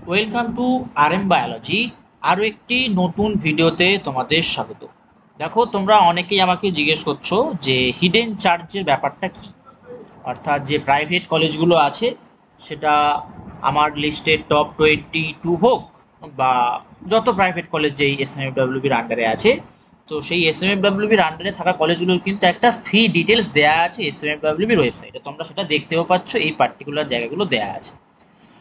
Welcome to RM biology. আরও একটি নতুন ভিডিওতে তোমাদের স্বাগত। দেখো, তোমরা অনেকেই আমাকে জিজ্ঞেস করছো যে হিডেন চার্জের ব্যাপারটা কি, অর্থাৎ যে প্রাইভেট কলেজগুলো আছে সেটা আমার লিস্টের টপ 22 হোক বা যত প্রাইভেট কলেজ যেই এসএমএফডব্লিউবির আন্ডারে আছে, তো সেই এসএমএফডব্লিউবির আন্ডারে থাকা কলেজগুলোর কিন্তু একটা ফি ডিটেলস দেওয়া আছে এসএমএফডব্লিউবির ওয়েবসাইটে। তোমরা সেটা দেখতেও পাচ্ছ, এই পার্টিকুলার জায়গাগুলো দেওয়া আছে।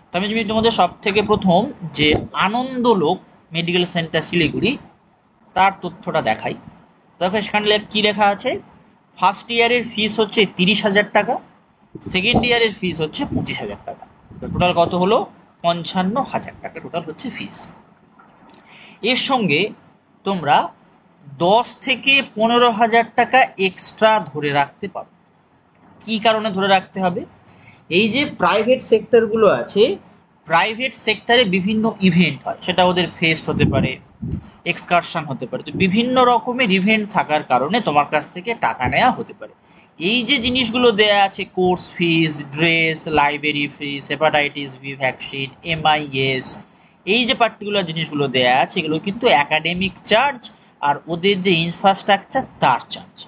তো আমি যদি তোমাদের সব থেকে প্রথম যে আনন্দলোক মেডিকেল সেন্টার শিলিগুড়ি তার তথ্যটা দেখাই। দেখো সেখানে কি লেখা আছে, ফার্স্ট ইয়ারের ফিস হচ্ছে 30,000 টাকা, সেকেন্ড ইয়ারের ফিস হচ্ছে 25,000 টাকা। টোটাল কত হলো? 55,000 টাকা টোটাল হচ্ছে ফিস। এর সঙ্গে তোমরা 10 থেকে 15,000 টাকা এক্সট্রা ধরে রাখতে পারো। কি কারণে ধরে রাখতে হবে? এই যে প্রাইভেট সেক্টরগুলো আছে, প্রাইভেট সেক্টরে বিভিন্ন ইভেন্ট হয়, সেটা ওদের ফেস্ট হতে পারে, এক্সকারশন হতে পারে। তো বিভিন্ন রকমের ইভেন্ট থাকার কারণে তোমার কাছ থেকে টাকা নেওয়া হতে পারে। এই যে জিনিসগুলো দেয়া আছে, কোর্স ফিস, ড্রেস, লাইব্রেরি ফিস, হেপাটাইটিস বি ভ্যাকসিন, এমআইএস, এই যে পার্টিকুলার জিনিসগুলো দেয়া আছে এগুলো কিন্তু একাডেমিক চার্জ, আর ওদের যে ইনফ্রাস্ট্রাকচার তার চার্জ।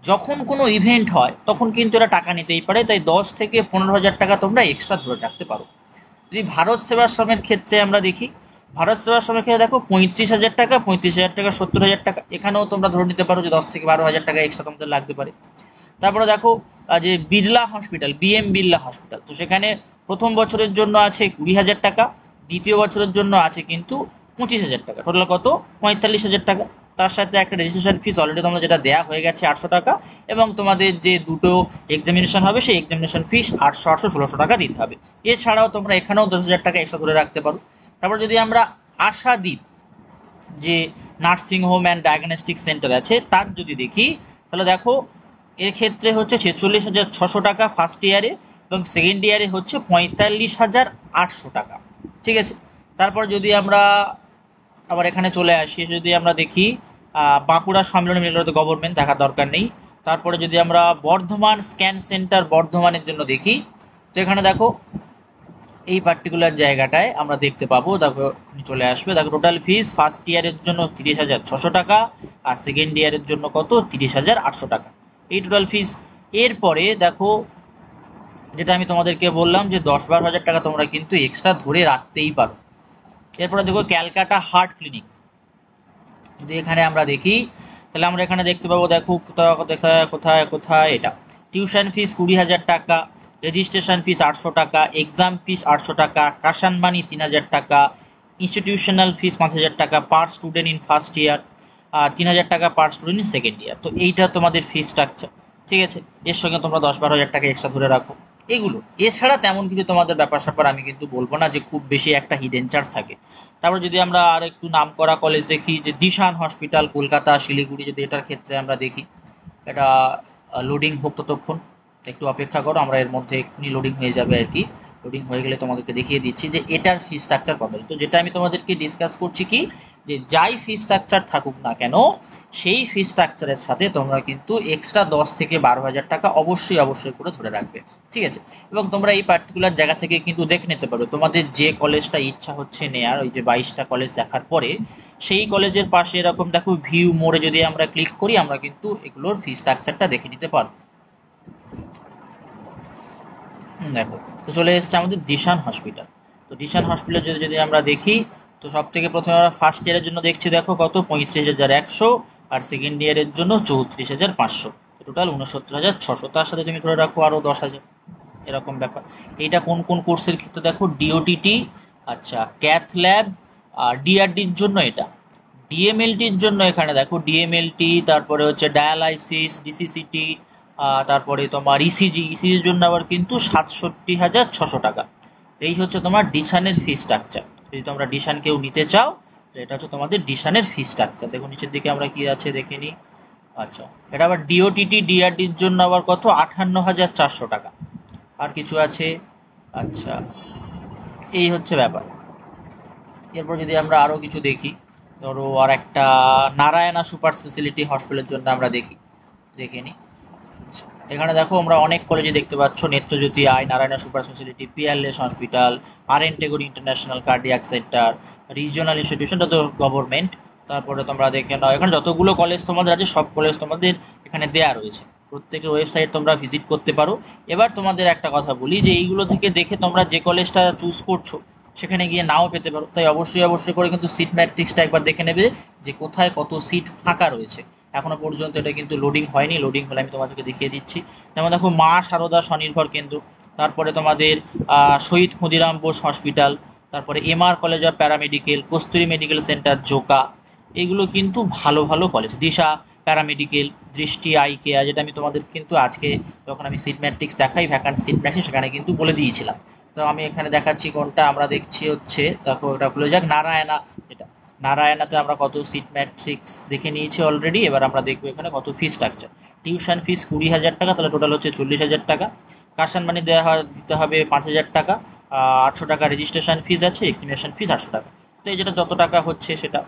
যখন কোনো ইভেন্ট হয় তখন কিন্তু এরা টাকা নিতেই পারে, তাই 10 থেকে 15,000 টাকা তোমরা এক্সট্রা ধরে রাখতে পারো। যদি ভারত সেবাশ্রমের ক্ষেত্রে আমরা দেখি, ভারত সেবাশ্রমের ক্ষেত্রে দেখো 35,000 টাকা, 35,000 টাকা, 70,000 টাকা, এখানেও তোমরা ধরে নিতে পারো যে 10 থেকে 12,000 টাকা এক্সট্রা তোমাদের লাগতে পারে। তারপরে দেখো যে Birla hospital, BM Birla hospital, তো সেখানে প্রথম বছরের জন্য আছে 20,000 টাকা, দ্বিতীয় বছরের জন্য আছে কিন্তু 25,000 টাকা, টোটাল কত? 45,000 টাকা। তার সাথে একটা রেজিস্ট্রেশন ফিস অলরেডি তোমরা যেটা দেওয়া হয়ে গেছে 800 টাকা, এবং তোমাদের যে দুটো এক্সামিনেশন হবে সেই এক্সামিনেশন ফিস 800, 800, 1,600 টাকা দিতে হবে। এছাড়াও তোমরা এখানেও 10,000 টাকা এক্সট্রা ধরে রাখতে পারো। তারপর যদি আমরা আশাদ্বীপ যে nursing home and diagnostic centre আছে তার যদি দেখি, তাহলে দেখো এর ক্ষেত্রে হচ্ছে 46,600 টাকা ফার্স্ট ইয়ারে, এবং সেকেন্ড ইয়ারে হচ্ছে 45,800 টাকা। ঠিক আছে। তারপর যদি আমরা আবার এখানে চলে আসি, যদি আমরা দেখি বাঁকুড়া সম্মেলনী মেডিকেল গভর্নমেন্ট দেখার দরকার নেই। তারপরে যদি আমরা বর্ধমান স্ক্যান সেন্টার বর্ধমানের জন্য দেখি, তো এখানে দেখো এই পার্টিকুলার জায়গাটায় আমরা দেখতে পাবো, দেখো চলে আসবে, দেখো টোটাল ফিস ফার্স্ট ইয়ারের জন্য 30,600 টাকা, আর সেকেন্ড ইয়ারের জন্য কত? 30,800 টাকা, এই টোটাল ফিস। এরপরে দেখো যেটা আমি তোমাদেরকে বললাম যে 10-12,000 টাকা তোমরা কিন্তু এক্সট্রা ধরে রাখতেই পারো। এরপরে দেখো ক্যালকাটা হার্ট ক্লিনিক, যদি এখানে আমরা দেখি তাহলে আমরা এখানে দেখতে পাবো, দেখো কোথায় কোথায় কোথায় এটা টিউশন ফিস 20,000 টাকা, রেজিস্ট্রেশন ফিস 800 টাকা, এক্সাম ফিস 800 টাকা, কাশান মানি 3,000 টাকা, ইনস্টিটিউশনাল ফিস 5,000 টাকা পার স্টুডেন্ট ইন ফার্স্ট ইয়ার, 3,000 টাকা পার স্টুডেন্ট ইন সেকেন্ড ইয়ার। তো এইটা তোমাদের ফিস স্ট্রাকচার। ঠিক আছে, এর সঙ্গে তোমরা 10-12,000 টাকা এক্সট্রা ধরে রাখো। এগুলো এছাড়া তেমন কিছু তোমাদের ব্যাপার স্যাপার আমি কিন্তু বলবো না যে খুব বেশি একটা হিডেন চার্জ থাকে। তারপর যদি আমরা আর একটু নাম করা কলেজ দেখি, যে দিশান হসপিটাল কলকাতা শিলিগুড়ি, যদি এটার ক্ষেত্রে আমরা দেখি, এটা লোডিং হোক ততক্ষণ, একটু অপেক্ষা করো, আমরা এর মধ্যে এক্ষুনি লোডিং হয়ে যাবে আর কি। লোডিং হয়ে গেলে তোমাদেরকে দেখিয়ে দিচ্ছি যে এটার ফি স্ট্রাকচার কত। তো যেটা আমি তোমাদেরকে ডিসকাস করছি কি, যে যাই ফি স্ট্রাকচার থাকুক না কেন, সেই ফি স্ট্রাকচারের সাথে তোমরা কিন্তু এক্সট্রা 10 থেকে 12,000 টাকা অবশ্যই অবশ্যই করে ধরে রাখবে। ঠিক আছে। এবং তোমরা এই পার্টিকুলার জায়গা থেকে কিন্তু দেখে নিতে পারো তোমাদের যে কলেজটা ইচ্ছা হচ্ছে নেয়ার, ওই যে 22টা কলেজ দেখার পরে সেই কলেজের পাশে এরকম দেখো ভিউ মোড়ে যদি আমরা ক্লিক করি, আমরা কিন্তু এগুলোর ফি স্ট্রাকচারটা দেখে নিতে পারবো। দেখো, তো চলে এসেছে আমাদের দিশান হসপিটাল। তো দিশান হসপিটাল যদি যদি আমরা দেখি, তো সব থেকে প্রথমে আমরা ফার্স্ট ইয়ারের জন্য দেখছি, দেখো কত? 35,100, আর সেকেন্ড ইয়ারের জন্য 34,500, টোটাল 69,600। তার সাথে তুমি ধরে রাখো আরো 10,000, এরকম ব্যাপার। এইটা কোন কোন কোর্সের ক্ষেত্রে দেখো, ডিওটিটি, আচ্ছা ক্যাথ ল্যাব, আর ডিআরডির জন্য এটা, ডিএমএলটির জন্য এখানে দেখো ডিএমএলটি, তারপরে হচ্ছে ডায়ালাইসিস, ডিসিসিটি, তারপরে তোমার ইসিজির জন্য আবার কিন্তু 67,600 টাকা। এই হচ্ছে তোমার ডিশানের ফি স্ট্রাকচার। যদি তোমরা ডিশান কেউ নিতে চাও, এটা হচ্ছে তোমাদের ডিশানের ফি স্ট্রাকচার। দেখো নিচের দিকে আমরা কি আছে দেখে নিই। আচ্ছা, এটা আবার ডিওটিটি ডিআরডির জন্য আবার কত? 58,400 টাকা। আর কিছু আছে? আচ্ছা, এই হচ্ছে ব্যাপার। এরপর যদি আমরা আরো কিছু দেখি, ধরো আর একটা নারায়ণা সুপার স্পেশালিটি হসপিটালের জন্য আমরা দেখি, দেখে নিই। এখানে দেখো আমরা অনেক কলেজে দেখতে পাচ্ছ, Netrajyoti eye, Narayana super speciality, Peerless hospital, R N Tagore international cardiac centre, regional ইনস্টিটিউশনটা তো গভর্নমেন্ট। তারপরে তোমরা দেখে নাও এখানে যতগুলো কলেজ তোমাদের আছে সব কলেজ তোমাদের এখানে দেয়া রয়েছে, প্রত্যেকের ওয়েবসাইট তোমরা ভিজিট করতে পারো। এবার তোমাদের একটা কথা বলি যে এইগুলো থেকে দেখে তোমরা যে কলেজটা চুজ করছো সেখানে গিয়ে নাও পেতে পারো, তাই অবশ্যই অবশ্যই করে কিন্তু সিট ম্যাট্রিক্সটা একবার দেখে নেবে যে কোথায় কত সিট ফাঁকা রয়েছে। এখনো পর্যন্ত এটা কিন্তু লোডিং হয়নি, লোডিং হলে আমি তোমাদেরকে দেখিয়ে দিচ্ছি। যেমন দেখো মা সারদা স্বনির্ভর কেন্দ্র, তারপরে তোমাদের শহীদ ক্ষুদিরাম বোস হসপিটাল, তারপরে MR college of paramedical, Kasturi medical centre Joka, এগুলো কিন্তু ভালো ভালো কলেজ। দিশা প্যারামেডিকেল, দৃষ্টি আই কেয়ার, যেটা আমি তোমাদের কিন্তু আজকে যখন আমি সিট ম্যাট্রিক্স দেখাই ভ্যাকান্ট সিট ম্যাট্রিক্স সেখানে কিন্তু বলে দিয়েছিলাম। তো আমি এখানে দেখাচ্ছি কোনটা, আমরা দেখছি হচ্ছে দেখো এটা খুলে যাক নারায়ণা। এটা নারায়ণাতে আমরা কত সিট ম্যাট্রিক্স দেখে নিয়েছি অলরেডি, এবার আমরা দেখবো এখানে কত ফি স্ট্রাকচার। টিউশন ফিস 20,000 টাকা, তাহলে টোটাল হচ্ছে 40,000 টাকা। কাশন মানি দিতে হবে 5,000 টাকা। 800 টাকা রেজিস্ট্রেশন ফিস আছে, এক্সটিমেশন ফিস 800 টাকা। তো এই যেটা যত টাকা হচ্ছে সেটা।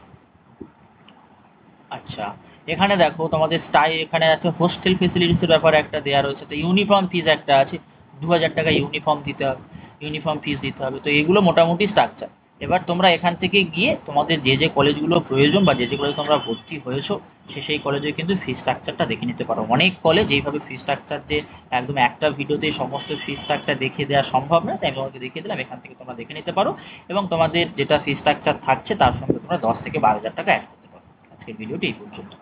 আচ্ছা, এখানে দেখো তোমাদের এখানে আছে হোস্টেল ফেসিলিটিসের ব্যাপারে একটা দেওয়া রয়েছে, তো ইউনিফর্ম ফিস একটা আছে, 2,000 টাকা ইউনিফর্ম দিতে হবে, ইউনিফর্ম ফিস দিতে হবে। তো এগুলো মোটামুটি স্ট্রাকচার। এবার তোমরা এখান থেকে গিয়ে তোমাদের যে যে কলেজগুলো প্রয়োজন বা যে যে কলেজে তোমরা ভর্তি হয়েছো সেই কলেজে কিন্তু ফি স্ট্রাকচারটা দেখে নিতে পারো। অনেক কলেজ এইভাবে ফি স্ট্রাকচার যে একদম একটা ভিডিওতে সমস্ত ফি স্ট্রাকচার দেখিয়ে দেওয়া সম্ভব না, তাই আমি তোমাকে দেখিয়ে দিলাম, এখান থেকে তোমরা দেখে নিতে পারো। এবং তোমাদের যেটা ফি স্ট্রাকচার থাকছে তার সঙ্গে তোমরা 10 থেকে 12,000 টাকা অ্যাড করতে পারো। আজকের ভিডিওটি এই পর্যন্ত।